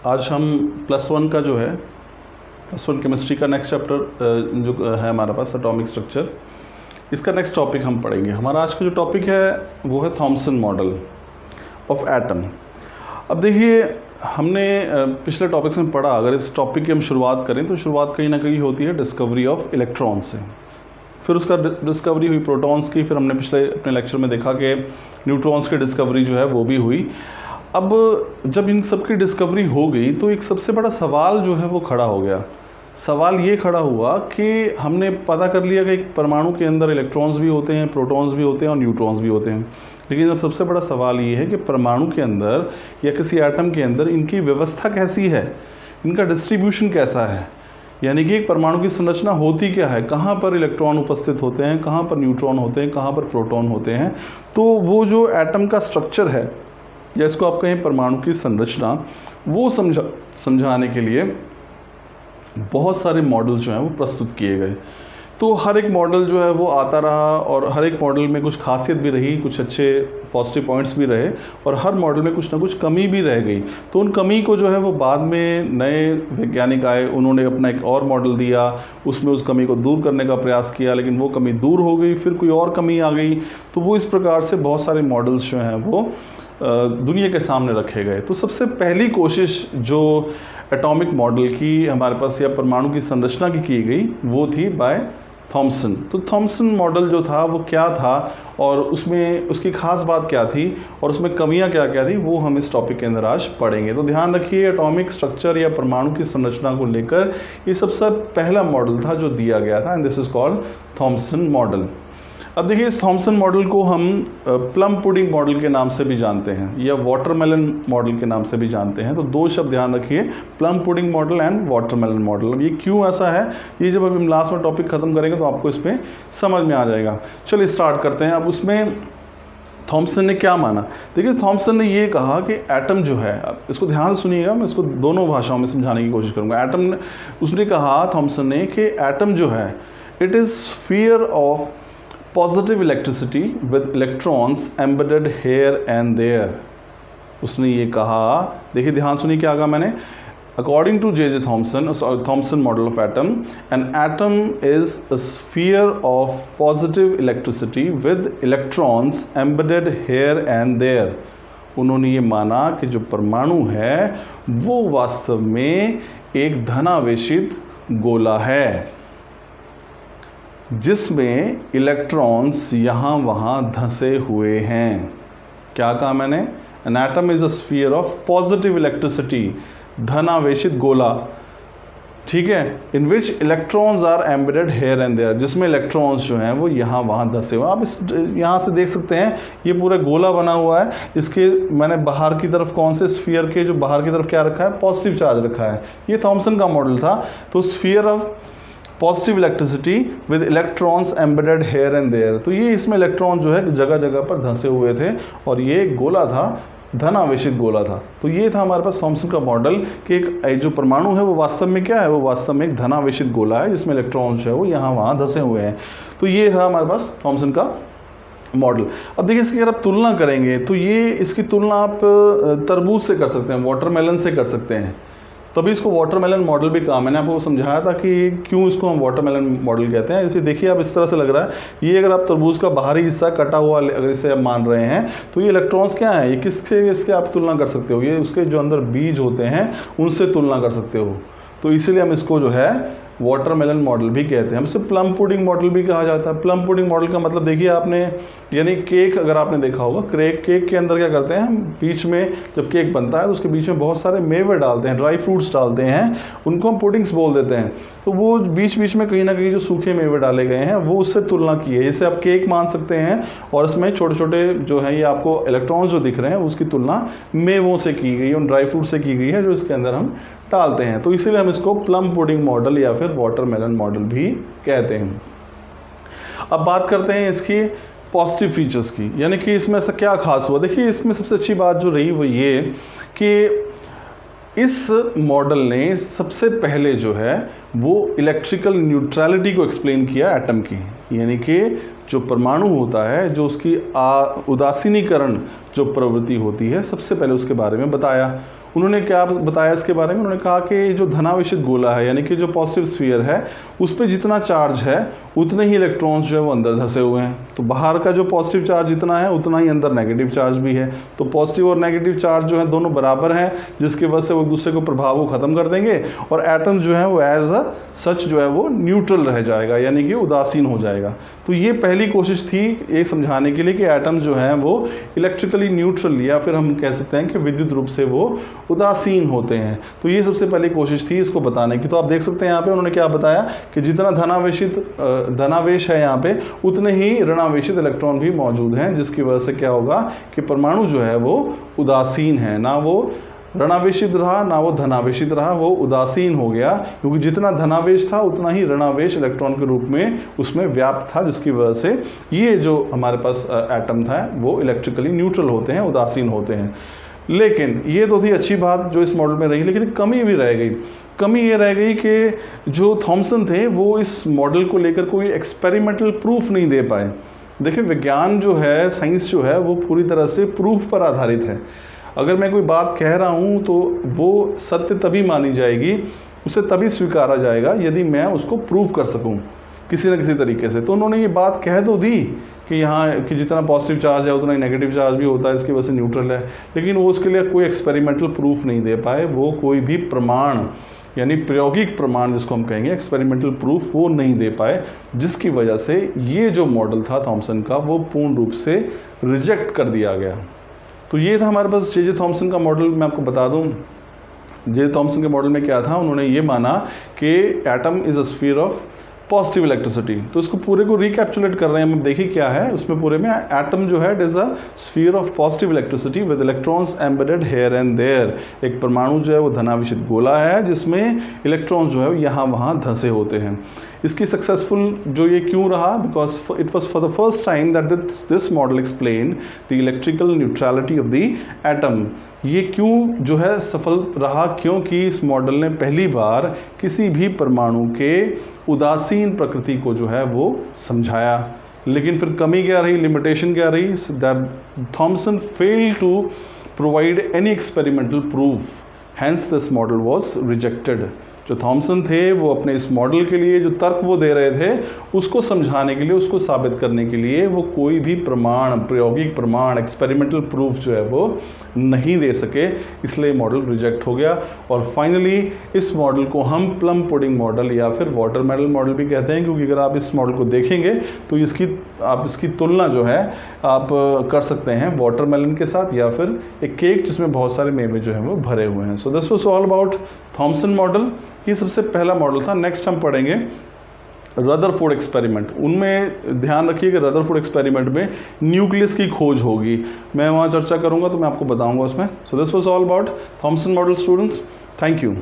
आज हम +1 का जो है +1 केमिस्ट्री का नेक्स्ट चैप्टर जो है हमारे पास एटॉमिक स्ट्रक्चर, इसका नेक्स्ट टॉपिक हम पढ़ेंगे। हमारा आज का जो टॉपिक है वो है थॉम्सन मॉडल ऑफ एटम। अब देखिए, हमने पिछले टॉपिक्स में पढ़ा, अगर इस टॉपिक की हम शुरुआत करें तो शुरुआत कहीं ना कहीं होती है डिस्कवरी ऑफ इलेक्ट्रॉन से, फिर उसका डिस्कवरी हुई प्रोटॉन्स की, फिर हमने अपने लेक्चर में देखा कि न्यूट्रॉन्स की डिस्कवरी जो है वो भी हुई। अब जब इन सब की डिस्कवरी हो गई तो एक सबसे बड़ा सवाल जो है वो खड़ा हो गया। सवाल ये खड़ा हुआ कि हमने पता कर लिया कि एक परमाणु के अंदर इलेक्ट्रॉन्स भी होते हैं, प्रोटॉन्स भी होते हैं और न्यूट्रॉन्स भी होते हैं, लेकिन अब सबसे बड़ा सवाल ये है कि परमाणु के अंदर या किसी एटम के अंदर इनकी व्यवस्था कैसी है, इनका डिस्ट्रीब्यूशन कैसा है, यानी कि एक परमाणु की संरचना होती क्या है, कहाँ पर इलेक्ट्रॉन उपस्थित होते हैं, कहाँ पर न्यूट्रॉन होते हैं, कहाँ पर प्रोटॉन होते हैं। तो वो जो एटम का स्ट्रक्चर है, या इसको आप कहें परमाणु की संरचना, वो समझाने के लिए बहुत सारे मॉडल जो हैं वो प्रस्तुत किए गए। तो हर एक मॉडल जो है वो आता रहा और हर एक मॉडल में कुछ खासियत भी रही, कुछ अच्छे पॉजिटिव पॉइंट्स भी रहे और हर मॉडल में कुछ ना कुछ कमी भी रह गई। तो उन कमी को जो है वो बाद में नए वैज्ञानिक आए, उन्होंने अपना एक और मॉडल दिया, उसमें उस कमी को दूर करने का प्रयास किया, लेकिन वो कमी दूर हो गई, फिर कोई और कमी आ गई। तो वो इस प्रकार से बहुत सारे मॉडल्स जो हैं वो दुनिया के सामने रखे गए। तो सबसे पहली कोशिश जो एटॉमिक मॉडल की हमारे पास या परमाणु की संरचना की गई वो थी बाय थॉम्सन। तो थॉम्सन मॉडल जो था वो क्या था और उसमें उसकी खास बात क्या थी और उसमें कमियां क्या क्या थी, वो हम इस टॉपिक के अंदर आज पढ़ेंगे। तो ध्यान रखिए, एटॉमिक स्ट्रक्चर या परमाणु की संरचना को लेकर ये सबसे पहला मॉडल था जो दिया गया था, and this is called Thomson model. अब देखिए, इस थॉम्सन मॉडल को हम प्लम पुडिंग मॉडल के नाम से भी जानते हैं या वाटरमेलन मॉडल के नाम से भी जानते हैं। तो दो शब्द ध्यान रखिए, plum pudding model and watermelon model. अब ये क्यों ऐसा है, ये जब हम लास्ट में टॉपिक खत्म करेंगे तो आपको इसमें समझ में आ जाएगा। चलिए स्टार्ट करते हैं। अब उसमें थॉम्सन ने क्या माना, देखिए थॉम्सन ने ये कहा कि एटम जो है, अब इसको ध्यान से सुनिएगा, मैं इसको दोनों भाषाओं में समझाने की कोशिश करूँगा। एटम, उसने कहा थॉम्सन ने कि एटम जो है, it is sphere of positive electricity with electrons embedded here and there. उसने ये कहा, देखिए ध्यान सुनिए क्या कहा मैंने, according to J Thomson model of atom, an atom is a sphere of positive electricity with electrons embedded here and there. उन्होंने ये माना कि जो परमाणु है वो वास्तव में एक धनावेशित गोला है जिसमें इलेक्ट्रॉन्स यहाँ वहाँ धंसे हुए हैं। क्या कहा मैंने, an atom is a sphere of positive electricity, धनावेशित गोला, ठीक है, in which electrons are embedded here and there, जिसमें इलेक्ट्रॉन्स जो हैं वो यहाँ वहाँ धंसे हुए। आप इस यहाँ से देख सकते हैं, ये पूरा गोला बना हुआ है, इसके मैंने बाहर की तरफ कौन से स्फीयर के जो बाहर की तरफ क्या रखा है, पॉजिटिव चार्ज रखा है। ये थॉम्सन का मॉडल था। तो sphere of positive electricity with electrons embedded here and there, तो ये इसमें इलेक्ट्रॉन जो है जगह जगह पर धंसे हुए थे और ये गोला था, धनावेशित गोला था। तो ये था हमारे पास थॉम्सन का मॉडल कि एक जो परमाणु है वो वास्तव में क्या है, वो वास्तव में एक धनावेशित गोला है जिसमें इलेक्ट्रॉन जो है वो यहाँ वहाँ धंसे हुए हैं। तो ये था हमारे पास थॉम्सन का मॉडल। अब देखिए, इसकी अगर आप तुलना करेंगे तो ये इसकी तुलना आप तरबूज से कर सकते हैं, वाटरमेलन से कर सकते हैं। तभी इसको वाटरमेलन मॉडल भी कहा। मैंने आपको समझाया था कि क्यों इसको हम वाटरमेलन मॉडल कहते हैं। इसे देखिए, आप इस तरह से लग रहा है, ये अगर आप तरबूज का बाहरी हिस्सा कटा हुआ अगर इसे आप मान रहे हैं तो ये इलेक्ट्रॉन्स क्या हैं, ये इसके आप तुलना कर सकते हो, ये उसके जो अंदर बीज होते हैं उनसे तुलना कर सकते हो। तो इसीलिए हम इसको जो है वाटरमेलन मॉडल भी कहते हैं। हम इसे प्लम पुडिंग मॉडल भी कहा जाता है। प्लम पुडिंग मॉडल का मतलब देखिए आपने, यानी केक अगर आपने देखा होगा, केक के अंदर क्या करते हैं, बीच में जब केक बनता है तो उसके बीच में बहुत सारे मेवे डालते हैं, ड्राई फ्रूट्स डालते हैं, उनको हम पुडिंग्स बोल देते हैं। तो वो बीच बीच में कहीं ना कहीं जो सूखे मेवे डाले गए हैं वो उससे तुलना की है। इसे आप केक मान सकते हैं और इसमें छोटे छोटे जो है ये आपको इलेक्ट्रॉन्स जो दिख रहे हैं उसकी तुलना मेवों से की गई, उन ड्राई फ्रूट से की गई है जो इसके अंदर हम डालते हैं। तो इसीलिए हम इसको प्लम पुडिंग मॉडल या फिर वाटरमेलन मॉडल भी कहते हैं। अब बात करते हैं इसकी पॉजिटिव फीचर्स की, यानी कि इसमें ऐसा क्या खास हुआ। देखिए, इसमें सबसे अच्छी बात जो रही वो ये कि इस मॉडल ने सबसे पहले जो है वो इलेक्ट्रिकल न्यूट्रलिटी को एक्सप्लेन किया एटम की, यानी कि जो परमाणु होता है, जो उसकी उदासीनीकरण जो प्रवृत्ति होती है, सबसे पहले उसके बारे में बताया। उन्होंने क्या बताया इसके बारे में, उन्होंने कहा कि जो धनावेशित गोला है यानी कि जो पॉजिटिव स्फीयर है उस पर जितना चार्ज है उतने ही इलेक्ट्रॉन्स जो है वो अंदर धंसे हुए हैं। तो बाहर का जो पॉजिटिव चार्ज जितना है उतना ही अंदर नेगेटिव चार्ज भी है। तो पॉजिटिव और नेगेटिव चार्ज जो है दोनों बराबर हैं, जिसकी वजह से वो एक दूसरे को प्रभाव को ख़त्म कर देंगे और एटम जो है वो एज अ सच जो है वो न्यूट्रल रह जाएगा यानी कि उदासीन हो जाएगा। तो ये पहली कोशिश थी ये समझाने के लिए कि एटम जो है वो इलेक्ट्रिकली न्यूट्रल या फिर हम कह सकते हैं कि विद्युत रूप से वो उदासीन होते हैं। तो ये सबसे पहली कोशिश थी इसको बताने की। तो आप देख सकते हैं यहाँ पे उन्होंने क्या बताया कि जितना धनावेश है यहाँ पे उतने ही ऋणावेशित इलेक्ट्रॉन भी मौजूद हैं, जिसकी वजह से क्या होगा कि परमाणु जो है वो उदासीन है, ना वो ऋणावेशित रहा ना वो धनावेशित रहा, वो उदासीन हो गया क्योंकि जितना धनावेश था उतना ही ऋणावेश इलेक्ट्रॉन के रूप में उसमें व्याप्त था, जिसकी वजह से ये जो हमारे पास एटम था वो इलेक्ट्रिकली न्यूट्रल होते हैं, उदासीन होते हैं। लेकिन ये तो थी अच्छी बात जो इस मॉडल में रही, लेकिन कमी भी रह गई। कमी ये रह गई कि जो थॉमसन थे वो इस मॉडल को लेकर कोई एक्सपेरिमेंटल प्रूफ नहीं दे पाए। देखिए विज्ञान जो है, साइंस जो है वो पूरी तरह से प्रूफ पर आधारित है। अगर मैं कोई बात कह रहा हूँ तो वो सत्य तभी मानी जाएगी, उसे तभी स्वीकारा जाएगा यदि मैं उसको प्रूव कर सकूँ किसी न किसी तरीके से। तो उन्होंने ये बात कह तो दी कि यहाँ कि जितना पॉजिटिव चार्ज है उतना ही नेगेटिव चार्ज भी होता है, इसकी वजह से न्यूट्रल है, लेकिन वो उसके लिए कोई एक्सपेरिमेंटल प्रूफ नहीं दे पाए। वो कोई भी प्रमाण यानी प्रायोगिक प्रमाण जिसको हम कहेंगे एक्सपेरिमेंटल प्रूफ वो नहीं दे पाए, जिसकी वजह से ये जो मॉडल था थॉमसन का वो पूर्ण रूप से रिजेक्ट कर दिया गया। तो ये था हमारे पास जे थॉमसन का मॉडल। मैं आपको बता दूं जे थॉमसन के मॉडल में क्या था, उन्होंने ये माना कि atom is a sphere of positive electricity. तो इसको पूरे को रिकैप्चुलेट कर रहे हैं हम, देखिए क्या है उसमें पूरे में। एटम जो है it is a sphere of positive electricity with electrons embedded here and there. एक परमाणु जो है वो धनावेशित गोला है जिसमें इलेक्ट्रॉन्स जो है यहाँ वहाँ धंसे होते हैं। इसकी सक्सेसफुल जो ये क्यों रहा, because it was for the first time that this model explain the electrical neutrality of the atom. ये क्यों जो है सफल रहा, क्योंकि इस मॉडल ने पहली बार किसी भी परमाणु के उदासीन प्रकृति को जो है वो समझाया। लेकिन फिर कमी क्या रही, लिमिटेशन क्या रही, that Thomson fail to provide any experimental proof, hence this model was rejected. जो थॉमसन थे वो अपने इस मॉडल के लिए जो तर्क वो दे रहे थे उसको समझाने के लिए, उसको साबित करने के लिए वो कोई भी प्रमाण, प्रायोगिक प्रमाण, एक्सपेरिमेंटल प्रूफ जो है वो नहीं दे सके, इसलिए मॉडल रिजेक्ट हो गया। और फाइनली इस मॉडल को हम प्लम पुडिंग मॉडल या फिर वाटरमेलन मॉडल भी कहते हैं, क्योंकि अगर आप इस मॉडल को देखेंगे तो आप इसकी तुलना जो है आप कर सकते हैं वाटरमेलन के साथ या फिर एक केक जिसमें बहुत सारे मेवे जो हैं वो भरे हुए हैं। So this was all about Thompson model. ये सबसे पहला मॉडल था। नेक्स्ट हम पढ़ेंगे रदरफोर्ड एक्सपेरिमेंट। उनमें ध्यान रखिए कि रदरफोर्ड एक्सपेरिमेंट में न्यूक्लियस की खोज होगी, मैं वहाँ चर्चा करूँगा तो मैं आपको बताऊँगा उसमें। So this was all about Thompson model students, thank you.